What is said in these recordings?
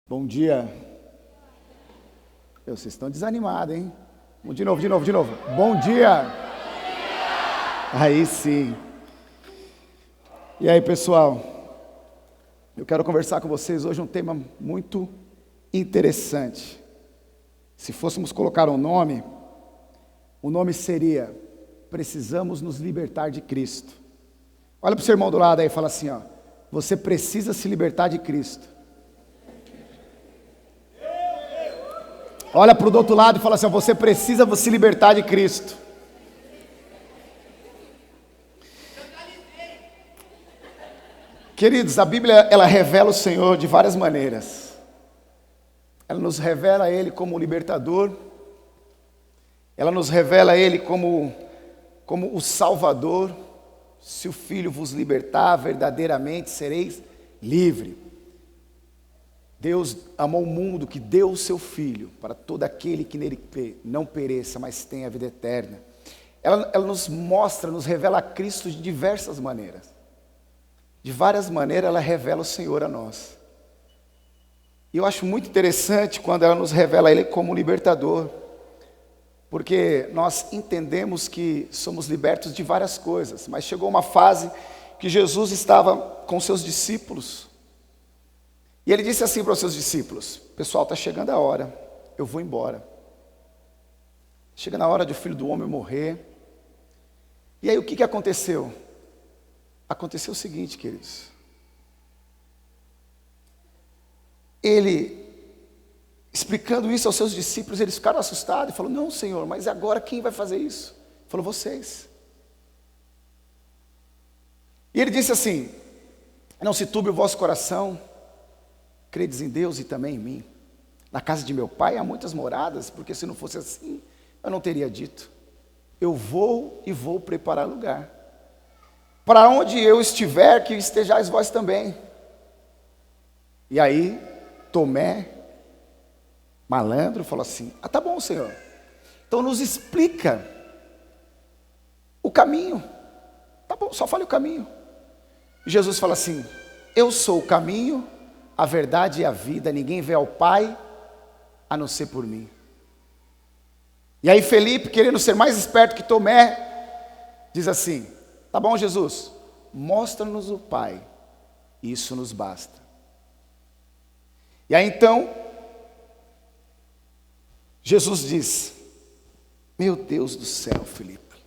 Bom dia. Vocês estão desanimados, hein? De novo. Bom dia. Aí sim. E aí, pessoal? Eu quero conversar com vocês hoje um tema muito interessante. Se fôssemos colocar um nome, o nome seria: Precisamos nos libertar de Cristo. Olha para o seu irmão do lado aí e fala assim, ó: você precisa se libertar de Cristo. Olha para o do outro lado e fala assim, ó: você precisa se libertar de Cristo. Queridos, a Bíblia, ela revela o Senhor de várias maneiras. Ela nos revela Ele como o libertador. Ela nos revela Ele como o Salvador. Se o Filho vos libertar, verdadeiramente sereis livres. Deus amou o mundo que deu o seu Filho para todo aquele que nele crê, não pereça, mas tenha a vida eterna. Ela nos mostra, nos revela a Cristo de diversas maneiras. De várias maneiras ela revela o Senhor a nós. E eu acho muito interessante quando ela nos revela Ele como libertador, porque nós entendemos que somos libertos de várias coisas, mas chegou uma fase que Jesus estava com seus discípulos, e Ele disse assim para os seus discípulos: pessoal, está chegando a hora, eu vou embora. Chega na hora de o Filho do Homem morrer. E aí o que aconteceu? Aconteceu o seguinte, queridos. Ele, explicando isso aos seus discípulos, eles ficaram assustados e falaram: não, Senhor, mas agora quem vai fazer isso? Ele falou: vocês. E ele disse assim: não se turbe o vosso coração, credes em Deus e também em mim. Na casa de meu pai há muitas moradas, porque se não fosse assim, eu não teria dito. Eu vou e vou preparar lugar. Para onde eu estiver, que estejais vós também. E aí, Tomé, malandro, falou assim: ah, tá bom, Senhor, então nos explica o caminho. Tá bom, só fale o caminho. E Jesus fala assim: eu sou o caminho, a verdade e a vida, ninguém vê ao Pai a não ser por mim. E aí Felipe, querendo ser mais esperto que Tomé, diz assim: tá bom, Jesus, mostra-nos o Pai, isso nos basta. E aí então, Jesus diz: meu Deus do céu, Felipe,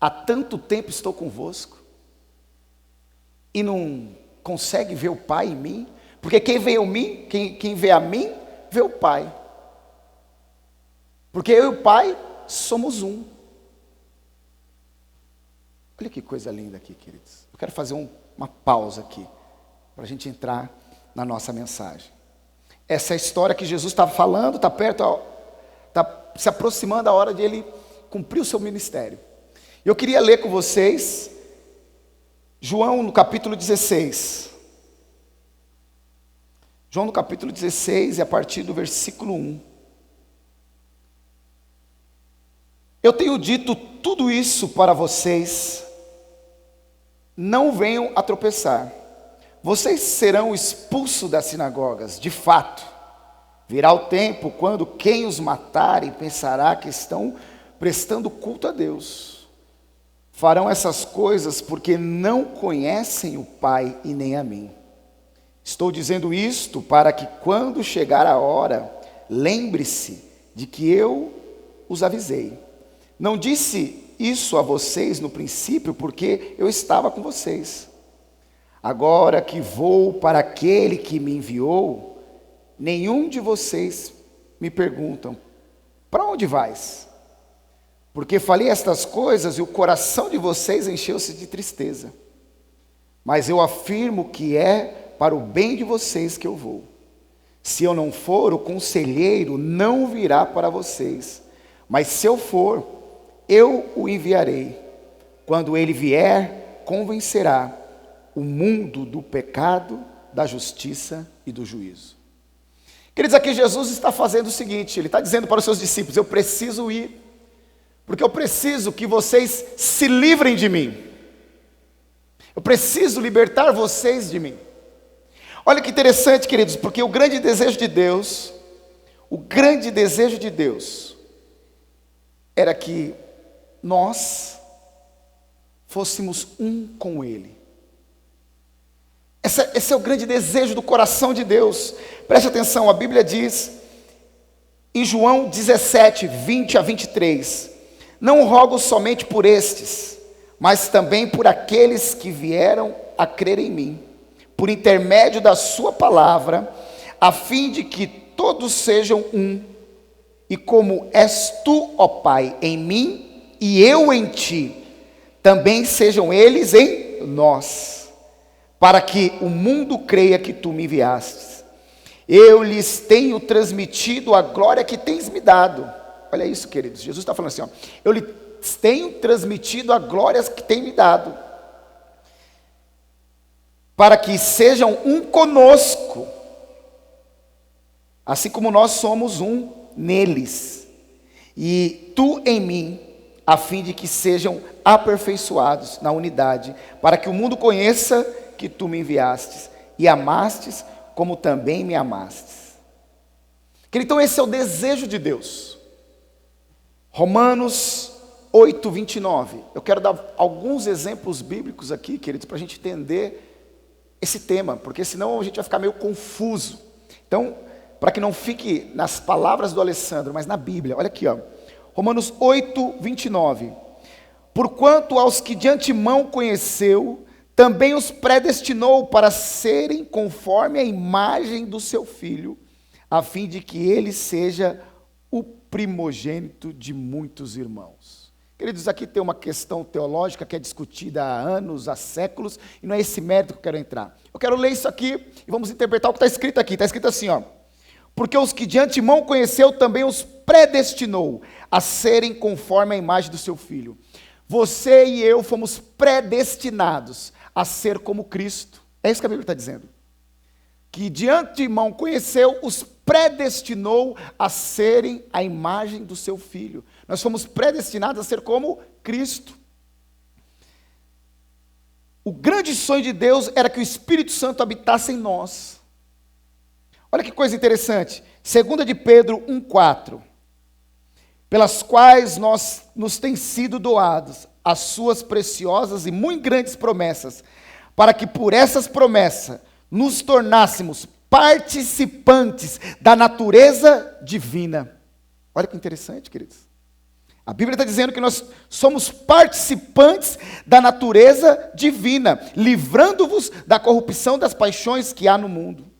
há tanto tempo estou convosco, e não consegue ver o Pai em mim? Porque quem vê a mim, vê o Pai. Porque eu e o Pai somos um. Olha que coisa linda aqui, queridos. Eu quero fazer uma pausa aqui, para a gente entrar na nossa mensagem. Essa é a história que Jesus está falando, está perto, está se aproximando a hora de Ele cumprir o seu ministério. Eu queria ler com vocês, João no capítulo 16. João no capítulo 16, e a partir do versículo 1. Eu tenho dito tudo isso para vocês, não venham a tropeçar. Vocês serão expulsos das sinagogas, de fato. Virá o tempo quando quem os matarem pensará que estão prestando culto a Deus. Farão essas coisas porque não conhecem o Pai e nem a mim. Estou dizendo isto para que quando chegar a hora, lembre-se de que eu os avisei. Não disse isso a vocês no princípio porque eu estava com vocês. Agora que vou para aquele que me enviou, nenhum de vocês me perguntam: para onde vais? Porque falei estas coisas e o coração de vocês encheu-se de tristeza. Mas eu afirmo que é para o bem de vocês que eu vou. Se eu não for, o conselheiro não virá para vocês. Mas se eu for, eu o enviarei. Quando ele vier, convencerá o mundo do pecado, da justiça e do juízo. Queridos, aqui Jesus está fazendo o seguinte: Ele está dizendo para os seus discípulos: eu preciso ir, porque eu preciso que vocês se livrem de mim. Eu preciso libertar vocês de mim. Olha que interessante, queridos, porque o grande desejo de Deus era que nós fôssemos um com Ele. Esse é o grande desejo do coração de Deus. Preste atenção, a Bíblia diz, em João 17, 20 a 23, não rogo somente por estes, mas também por aqueles que vieram a crer em mim, por intermédio da sua palavra, a fim de que todos sejam um, e como és tu, ó Pai, em mim, e eu em ti, também sejam eles em nós, para que o mundo creia que tu me enviastes. Eu lhes tenho transmitido a glória que tens me dado. Olha isso, queridos, Jesus está falando assim, ó, eu lhes tenho transmitido a glória que tem me dado, para que sejam um conosco, assim como nós somos um neles, e tu em mim, a fim de que sejam aperfeiçoados na unidade, para que o mundo conheça que tu me enviastes, e amastes como também me amastes. Então esse é o desejo de Deus. Romanos 8, 29. Eu quero dar alguns exemplos bíblicos aqui, queridos, para a gente entender esse tema, porque senão a gente vai ficar meio confuso. Então, para que não fique nas palavras do Alessandro, mas na Bíblia, olha aqui, ó, Romanos 8, 29. Porquanto aos que de antemão conheceu, também os predestinou para serem conforme a imagem do seu Filho, a fim de que ele seja o primogênito de muitos irmãos. Queridos, aqui tem uma questão teológica que é discutida há anos, há séculos, e não é esse mérito que eu quero entrar. Eu quero ler isso aqui e vamos interpretar o que está escrito aqui. Está escrito assim, ó. Porque os que de antemão conheceu, também os predestinou a serem conforme a imagem do seu Filho. Você e eu fomos predestinados a ser como Cristo. É isso que a Bíblia está dizendo. Que de antemão conheceu, os predestinou a serem a imagem do seu Filho. Nós fomos predestinados a ser como Cristo. O grande sonho de Deus era que o Espírito Santo habitasse em nós. Olha que coisa interessante. 2 de Pedro 1,4. Pelas quais nos têm sido doados as suas preciosas e muito grandes promessas, para que por essas promessas nos tornássemos participantes da natureza divina. Olha que interessante, queridos. A Bíblia está dizendo que nós somos participantes da natureza divina, livrando-vos da corrupção das paixões que há no mundo.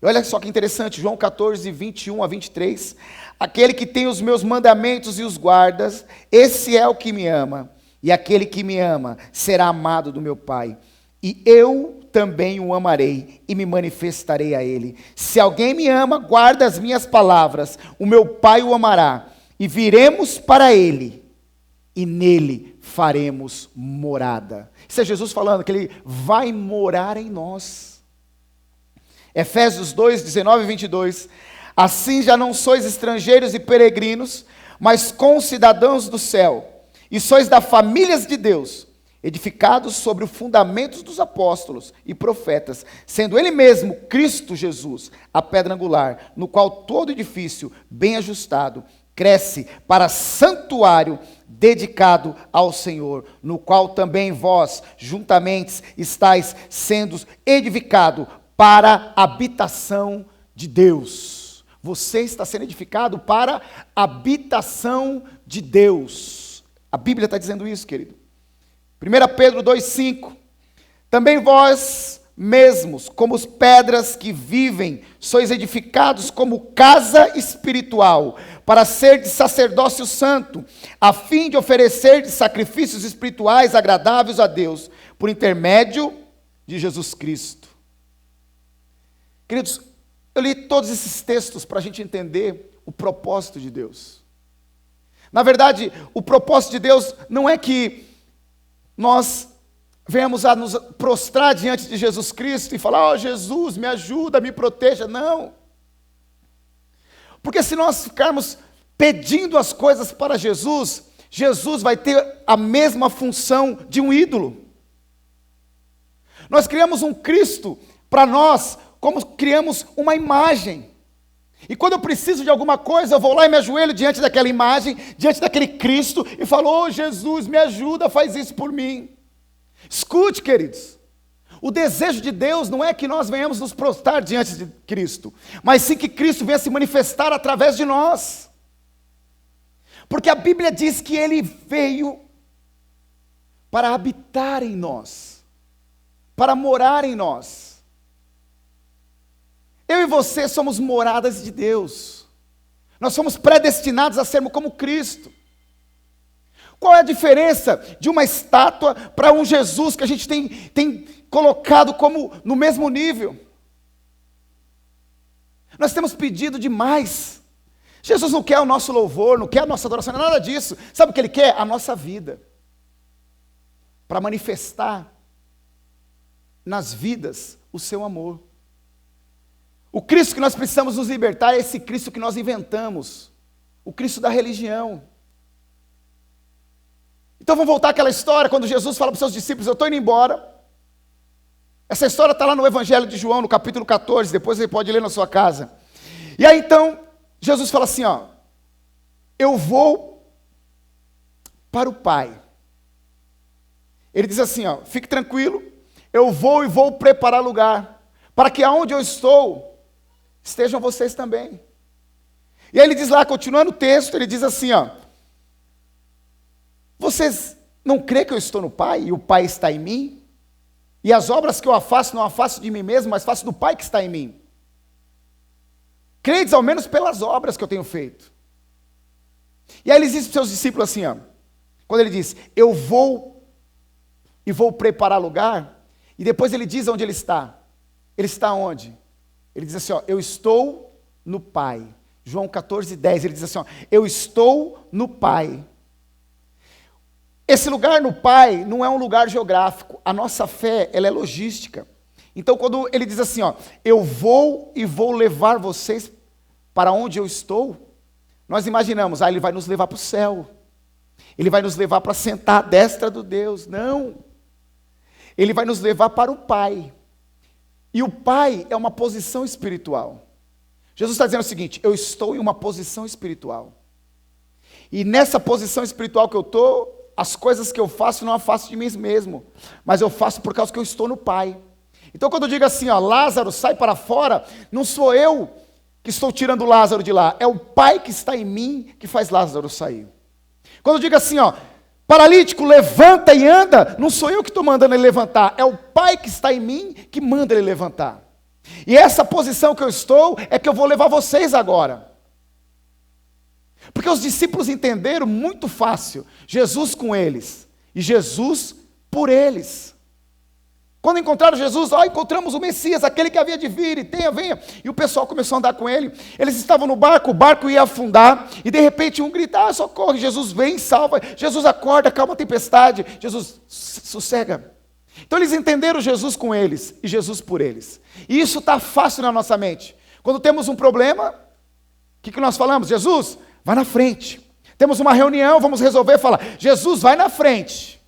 E olha só que interessante, João 14, 21 a 23. Aquele que tem os meus mandamentos e os guardas, esse é o que me ama. E aquele que me ama será amado do meu Pai. E eu também o amarei e me manifestarei a ele. Se alguém me ama, guarda as minhas palavras. O meu Pai o amará. E viremos para ele. E nele faremos morada. Isso é Jesus falando que ele vai morar em nós. Efésios 2, 19 e 22. Assim já não sois estrangeiros e peregrinos, mas concidadãos do céu, e sois da família de Deus, edificados sobre o fundamento dos apóstolos e profetas, sendo ele mesmo, Cristo Jesus, a pedra angular, no qual todo edifício bem ajustado cresce para santuário dedicado ao Senhor, no qual também vós, juntamente, estáis sendo edificado para a habitação de Deus. Você está sendo edificado para a habitação de Deus. A Bíblia está dizendo isso, querido. 1 Pedro 2,5. Também vós mesmos, como as pedras que vivem, sois edificados como casa espiritual, para ser de sacerdócio santo, a fim de oferecer sacrifícios espirituais agradáveis a Deus, por intermédio de Jesus Cristo. Queridos, eu li todos esses textos para a gente entender o propósito de Deus. Na verdade, o propósito de Deus não é que nós venhamos a nos prostrar diante de Jesus Cristo e falar, ó Jesus, me ajuda, me proteja. Não. Porque se nós ficarmos pedindo as coisas para Jesus, Jesus vai ter a mesma função de um ídolo. Nós criamos um Cristo para nós, como criamos uma imagem. E quando eu preciso de alguma coisa, eu vou lá e me ajoelho diante daquela imagem, diante daquele Cristo, e falo: oh Jesus, me ajuda, faz isso por mim. Escute, queridos, o desejo de Deus não é que nós venhamos nos prostrar diante de Cristo, mas sim que Cristo venha se manifestar através de nós. Porque a Bíblia diz que Ele veio para habitar em nós, para morar em nós. Eu e você somos moradas de Deus. Nós somos predestinados a sermos como Cristo. Qual é a diferença de uma estátua para um Jesus que a gente tem colocado como no mesmo nível? Nós temos pedido demais. Jesus não quer o nosso louvor, não quer a nossa adoração, não é nada disso. Sabe o que Ele quer? A nossa vida. Para manifestar nas vidas o seu amor. O Cristo que nós precisamos nos libertar é esse Cristo que nós inventamos. O Cristo da religião. Então vamos voltar àquela história, quando Jesus fala para os seus discípulos: eu estou indo embora. Essa história está lá no Evangelho de João, no capítulo 14, depois você pode ler na sua casa. E aí então, Jesus fala assim, ó: eu vou para o Pai. Ele diz assim, ó: fique tranquilo, eu vou e vou preparar lugar, para que aonde eu estou, estejam vocês também. E aí ele diz lá, continuando o texto, ele diz assim, ó: vocês não creem que eu estou no Pai, e o Pai está em mim? E as obras que eu faço, não as faço de mim mesmo, mas faço do Pai que está em mim. Credes ao menos pelas obras que eu tenho feito. E aí ele diz para os seus discípulos assim, ó, quando ele diz: eu vou e vou preparar lugar, e depois ele diz onde ele está. Ele está onde? Ele diz assim, ó: eu estou no Pai. João 14, 10, ele diz assim, ó: eu estou no Pai. Esse lugar no Pai não é um lugar geográfico. A nossa fé, ela é logística. Então quando ele diz assim, ó: eu vou e vou levar vocês para onde eu estou, nós imaginamos, ele vai nos levar para o céu. Ele vai nos levar para sentar à destra do Deus. Não. Ele vai nos levar para o Pai. E o Pai é uma posição espiritual. Jesus está dizendo o seguinte: eu estou em uma posição espiritual. E nessa posição espiritual que eu estou, as coisas que eu faço não as faço de mim mesmo, mas eu faço por causa que eu estou no Pai. Então quando eu digo assim, ó: Lázaro, sai para fora, não sou eu que estou tirando Lázaro de lá, é o Pai que está em mim que faz Lázaro sair. Quando eu digo assim, ó: paralítico, levanta e anda, não sou eu que estou mandando ele levantar, é o Pai que está em mim que manda ele levantar. E essa posição que eu estou é que eu vou levar vocês agora. Porque os discípulos entenderam muito fácil, Jesus com eles, e Jesus por eles. Quando encontraram Jesus, encontramos o Messias, aquele que havia de vir, e venha. E o pessoal começou a andar com ele. Eles estavam no barco, o barco ia afundar, e de repente um grita: socorre, Jesus vem, salva. Jesus acorda, calma a tempestade. Jesus, sossega. Então eles entenderam Jesus com eles, e Jesus por eles. E isso está fácil na nossa mente. Quando temos um problema, o que nós falamos? Jesus, vai na frente. Temos uma reunião, vamos resolver, fala: Jesus, vai na frente.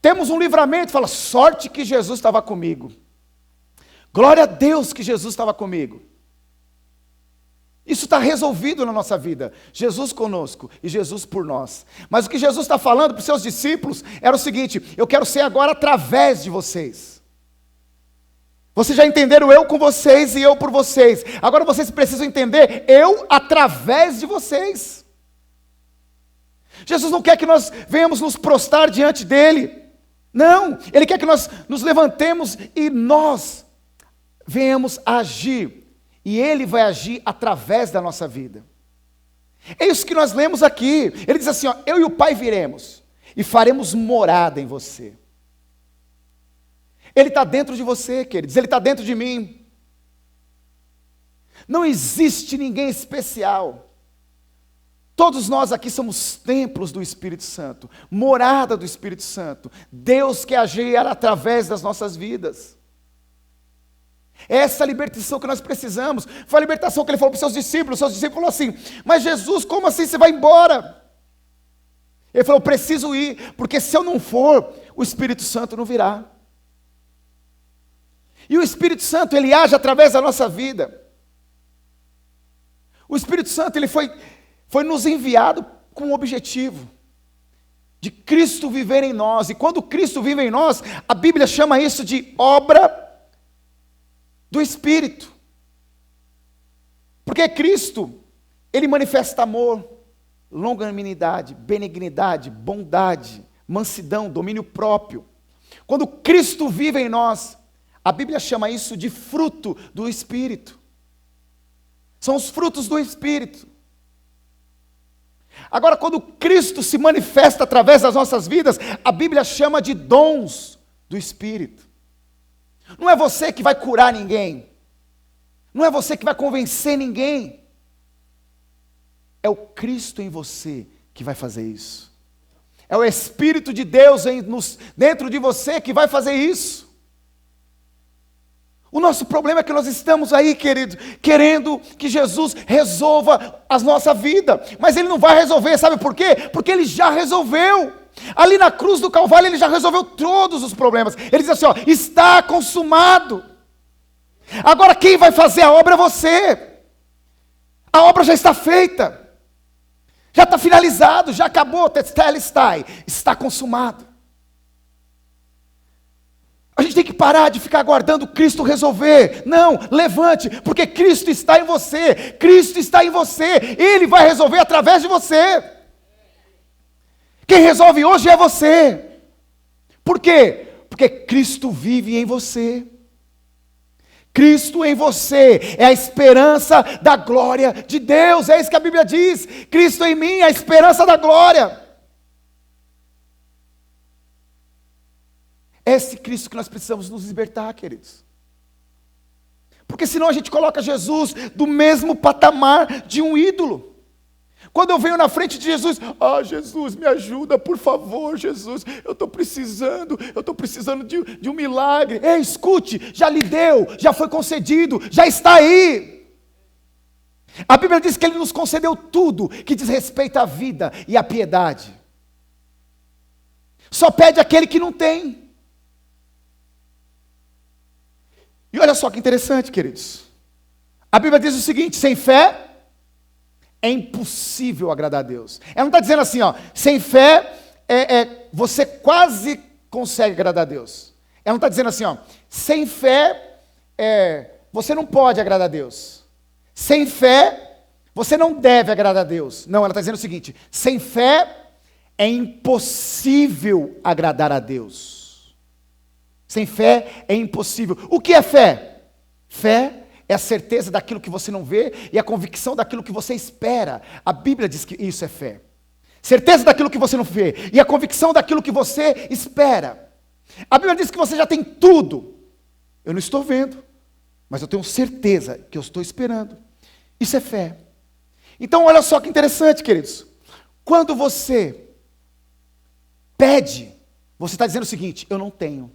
Temos um livramento, fala: sorte que Jesus estava comigo. Glória a Deus que Jesus estava comigo. Isso está resolvido na nossa vida. Jesus conosco e Jesus por nós. Mas o que Jesus está falando para os seus discípulos era o seguinte: eu quero ser agora através de vocês. Vocês já entenderam eu com vocês e eu por vocês. Agora vocês precisam entender eu através de vocês. Jesus não quer que nós venhamos nos prostrar diante dele. Não, Ele quer que nós nos levantemos e nós venhamos a agir. E Ele vai agir através da nossa vida. É isso que nós lemos aqui. Ele diz assim, ó: eu e o Pai viremos e faremos morada em você. Ele está dentro de você, queridos. Ele está dentro de mim. Não existe ninguém especial. Todos nós aqui somos templos do Espírito Santo, morada do Espírito Santo. Deus quer agir através das nossas vidas. É essa libertação que nós precisamos. Foi a libertação que ele falou para os seus discípulos. Os seus discípulos falaram assim: mas Jesus, como assim você vai embora? Ele falou: preciso ir, porque se eu não for, o Espírito Santo não virá. E o Espírito Santo, ele age através da nossa vida. O Espírito Santo, ele foi nos enviado com um objetivo de Cristo viver em nós. E quando Cristo vive em nós, a Bíblia chama isso de obra do Espírito. Porque Cristo, ele manifesta amor, longanimidade, benignidade, bondade, mansidão, domínio próprio. Quando Cristo vive em nós, a Bíblia chama isso de fruto do Espírito. São os frutos do Espírito. Agora, quando Cristo se manifesta através das nossas vidas, a Bíblia chama de dons do Espírito. Não é você que vai curar ninguém. Não é você que vai convencer ninguém. É o Cristo em você que vai fazer isso. É o Espírito de Deus dentro de você que vai fazer isso. O nosso problema é que nós estamos aí, queridos, querendo que Jesus resolva a nossa vida. Mas Ele não vai resolver, sabe por quê? Porque Ele já resolveu. Ali na cruz do Calvário, Ele já resolveu todos os problemas. Ele diz assim, ó, está consumado. Agora quem vai fazer a obra é você. A obra já está feita. Já está finalizado, já acabou, tetelestai, está consumado. A gente tem que parar de ficar aguardando Cristo resolver. Não, levante, porque Cristo está em você. Cristo está em você. Ele vai resolver através de você. Quem resolve hoje é você. Por quê? Porque Cristo vive em você. Cristo em você é a esperança da glória de Deus. É isso que a Bíblia diz. Cristo em mim é a esperança da glória. É esse Cristo que nós precisamos nos libertar, queridos. Porque senão a gente coloca Jesus do mesmo patamar de um ídolo. Quando eu venho na frente de Jesus, Jesus, me ajuda, por favor, Jesus, eu estou precisando de um milagre. Ei, escute, já lhe deu, já foi concedido, já está aí. A Bíblia diz que Ele nos concedeu tudo que diz respeito à vida e à piedade. Só pede aquele que não tem. E olha só que interessante, queridos. A Bíblia diz o seguinte, sem fé é impossível agradar a Deus. Ela não está dizendo assim, sem fé você quase consegue agradar a Deus. Ela não está dizendo assim, sem fé você não pode agradar a Deus. Sem fé você não deve agradar a Deus. Não, ela está dizendo o seguinte, sem fé é impossível agradar a Deus. Sem fé é impossível. O que é fé? Fé é a certeza daquilo que você não vê e a convicção daquilo que você espera. A Bíblia diz que isso é fé. Certeza daquilo que você não vê e a convicção daquilo que você espera. A Bíblia diz que você já tem tudo. Eu não estou vendo, mas eu tenho certeza que eu estou esperando. Isso é fé. Então olha só que interessante, queridos. Quando você pede, você está dizendo o seguinte, eu não tenho.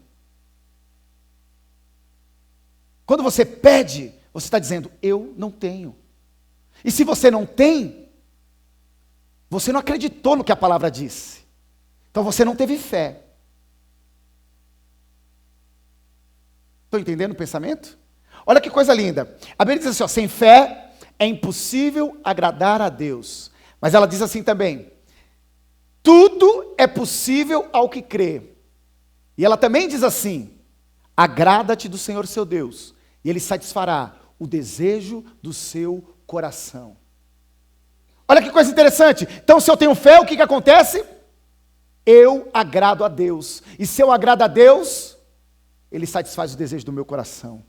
Quando você pede, você está dizendo, eu não tenho. E se você não tem, você não acreditou no que a palavra disse. Então você não teve fé. Estão entendendo o pensamento? Olha que coisa linda. A Bíblia diz assim, sem fé é impossível agradar a Deus. Mas ela diz assim também, tudo é possível ao que crê. E ela também diz assim, agrada-te do Senhor seu Deus, e Ele satisfará o desejo do seu coração. Olha que coisa interessante. Então, se eu tenho fé, o que acontece? Eu agrado a Deus. E se eu agrado a Deus, Ele satisfaz o desejo do meu coração.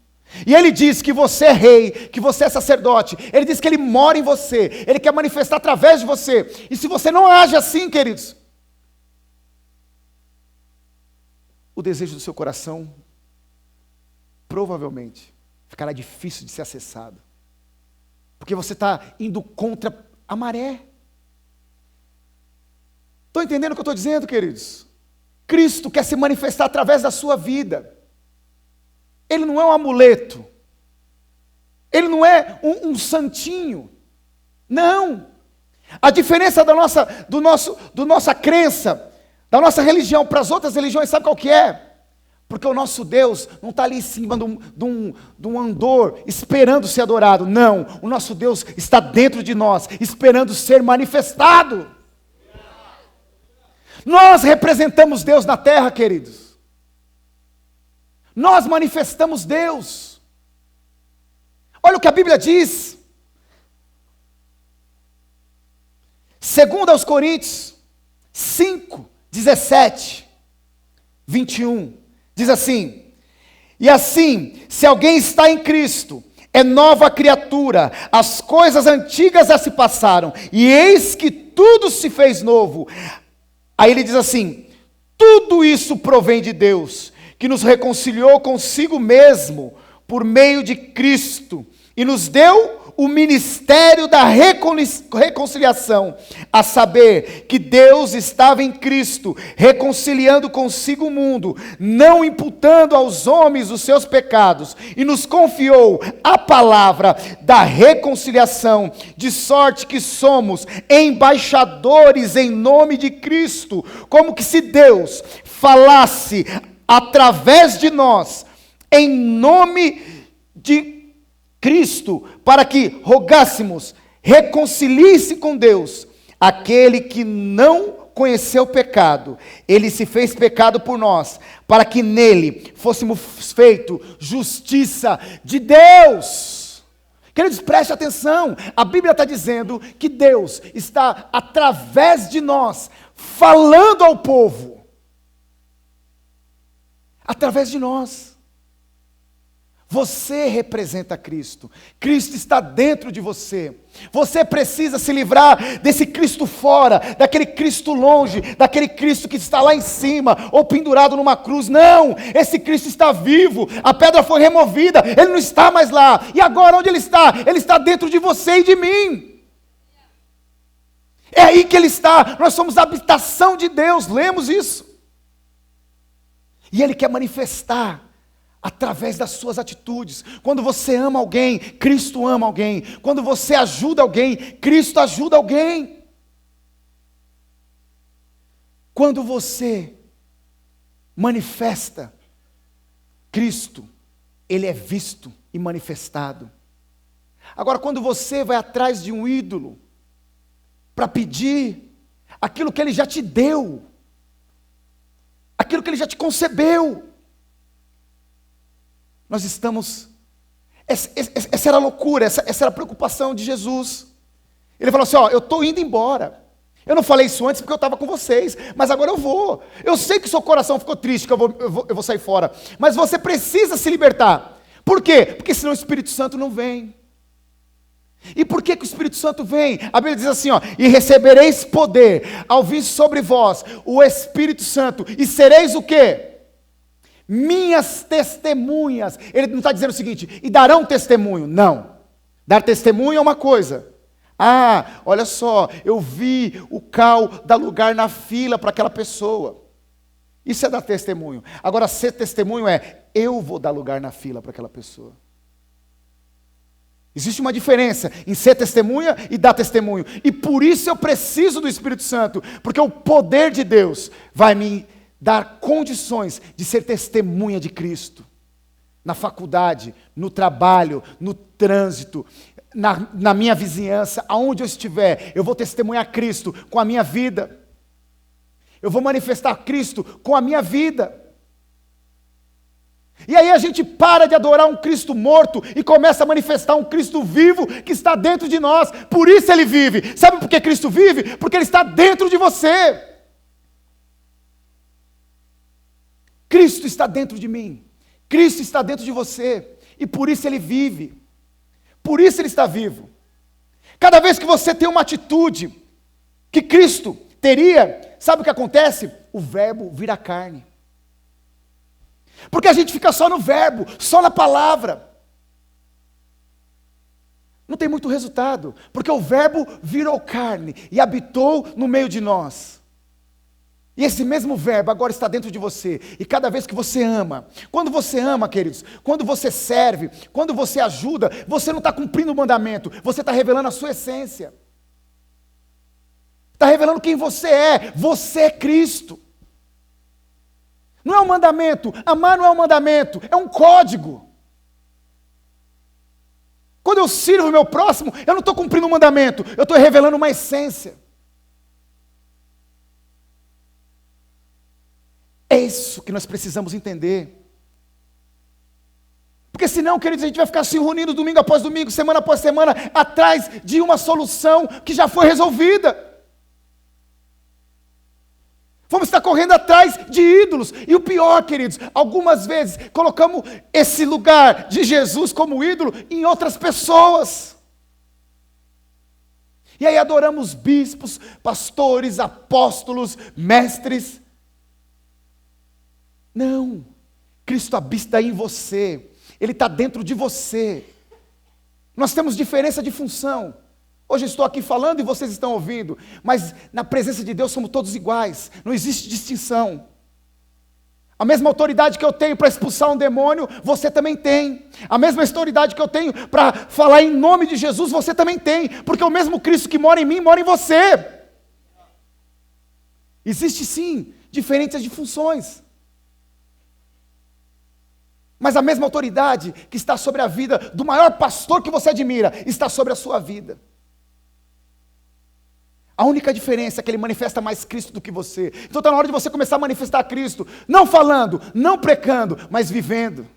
E Ele diz que você é rei, que você é sacerdote. Ele diz que Ele mora em você. Ele quer manifestar através de você. E se você não age assim, queridos, o desejo do seu coração provavelmente ficará difícil de ser acessado. Porque você está indo contra a maré. Estão entendendo o que eu estou dizendo, queridos? Cristo quer se manifestar através da sua vida. Ele não é um amuleto. Ele não é um santinho. Não. A diferença da nossa crença, da nossa religião para as outras religiões, sabe qual que é? Porque o nosso Deus não está ali em cima de um andor, esperando ser adorado. Não, o nosso Deus está dentro de nós, esperando ser manifestado. Nós representamos Deus na terra, queridos. Nós manifestamos Deus. Olha o que a Bíblia diz. 2 aos Coríntios 5, 17, 21. Diz assim: e assim, se alguém está em Cristo, é nova criatura, as coisas antigas já se passaram, e eis que tudo se fez novo. Aí ele diz assim: tudo isso provém de Deus, que nos reconciliou consigo mesmo, por meio de Cristo, e nos deu o ministério da reconciliação, a saber, que Deus estava em Cristo, reconciliando consigo o mundo, não imputando aos homens os seus pecados, e nos confiou a palavra da reconciliação, de sorte que somos embaixadores em nome de Cristo, como que se Deus falasse através de nós, em nome de Cristo, para que rogássemos, reconcilie-se com Deus. Aquele que não conheceu o pecado, ele se fez pecado por nós, para que nele fôssemos feito justiça de Deus. Queridos, preste atenção, a Bíblia está dizendo que Deus está através de nós, falando ao povo, através de nós. Você representa Cristo. Cristo está dentro de você. Você precisa se livrar desse Cristo fora, daquele Cristo longe, daquele Cristo que está lá em cima, ou pendurado numa cruz. Não, esse Cristo está vivo, a pedra foi removida, ele não está mais lá. E agora onde ele está? Ele está dentro de você e de mim. É aí que ele está. Nós somos a habitação de Deus, lemos isso. E ele quer manifestar através das suas atitudes. Quando você ama alguém, Cristo ama alguém. Quando você ajuda alguém, Cristo ajuda alguém. Quando você manifesta Cristo, ele é visto e manifestado. Agora, quando você vai atrás de um ídolo para pedir aquilo que ele já te deu, aquilo que ele já te concebeu, nós estamos, essa era a loucura, essa era a preocupação de Jesus. Ele falou assim: ó, eu estou indo embora. Eu não falei isso antes porque eu estava com vocês, mas agora eu vou. Eu sei que seu coração ficou triste, que eu vou sair fora, mas você precisa se libertar. Por quê? Porque senão o Espírito Santo não vem. E por que o Espírito Santo vem? A Bíblia diz assim, ó: e recebereis poder ao vir sobre vós o Espírito Santo, e sereis o quê? Minhas testemunhas. Ele não está dizendo o seguinte: e darão testemunho. Não. Dar testemunho é uma coisa. Ah, olha só, eu vi o Cal dar lugar na fila para aquela pessoa. Isso é dar testemunho. Agora, ser testemunho é: eu vou dar lugar na fila para aquela pessoa. Existe uma diferença em ser testemunha e dar testemunho. E por isso eu preciso do Espírito Santo, porque o poder de Deus vai me dar condições de ser testemunha de Cristo. Na faculdade, no trabalho, no trânsito, na minha vizinhança, aonde eu estiver, eu vou testemunhar Cristo com a minha vida. Eu vou manifestar Cristo com a minha vida. E aí a gente para de adorar um Cristo morto e começa a manifestar um Cristo vivo que está dentro de nós. Por isso ele vive. Sabe por que Cristo vive? Porque ele está dentro de você. Cristo está dentro de mim, Cristo está dentro de você, e por isso ele vive, por isso ele está vivo. Cada vez que você tem uma atitude que Cristo teria, sabe o que acontece? O verbo vira carne. Porque a gente fica só no verbo, só na palavra. Não tem muito resultado, porque o verbo virou carne e habitou no meio de nós. E esse mesmo verbo agora está dentro de você. E cada vez que você ama, quando você ama, queridos, quando você serve, quando você ajuda, você não está cumprindo o mandamento, você está revelando a sua essência. Está revelando quem você é. Você é Cristo. Não é um mandamento. Amar não é um mandamento, é um código. Quando eu sirvo o meu próximo, eu não estou cumprindo um mandamento, eu estou revelando uma essência. É isso que nós precisamos entender. Porque senão, queridos, a gente vai ficar se reunindo domingo após domingo, semana após semana, atrás de uma solução que já foi resolvida. Vamos estar correndo atrás de ídolos. E o pior, queridos, algumas vezes colocamos esse lugar de Jesus como ídolo em outras pessoas. E aí adoramos bispos, pastores, apóstolos, mestres. Não, Cristo habita em você. Ele está dentro de você. Nós temos diferença de função. Hoje eu estou aqui falando e vocês estão ouvindo, mas na presença de Deus somos todos iguais, não existe distinção. A mesma autoridade que eu tenho para expulsar um demônio, você também tem. A mesma autoridade que eu tenho para falar em nome de Jesus, você também tem, porque o mesmo Cristo que mora em mim, mora em você. Existe sim, diferenças de funções. Mas a mesma autoridade que está sobre a vida do maior pastor que você admira, está sobre a sua vida. A única diferença é que ele manifesta mais Cristo do que você. Então está na hora de você começar a manifestar Cristo. Não falando, não precando, mas vivendo.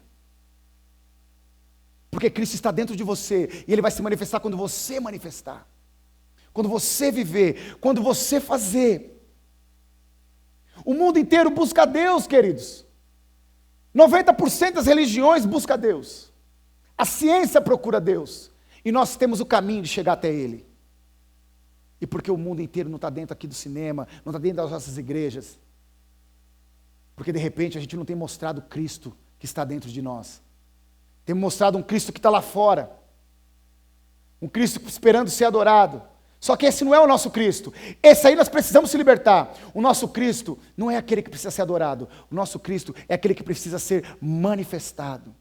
Porque Cristo está dentro de você. E Ele vai se manifestar quando você manifestar. Quando você viver, quando você fazer. O mundo inteiro busca Deus, queridos. 90% das religiões busca Deus. A ciência procura Deus. E nós temos o caminho de chegar até Ele. E porque o mundo inteiro não está dentro aqui do cinema, não está dentro das nossas igrejas. Porque de repente a gente não tem mostrado Cristo que está dentro de nós. Temos mostrado um Cristo que está lá fora. Um Cristo esperando ser adorado. Só que esse não é o nosso Cristo. Esse aí nós precisamos se libertar. O nosso Cristo não é aquele que precisa ser adorado. O nosso Cristo é aquele que precisa ser manifestado.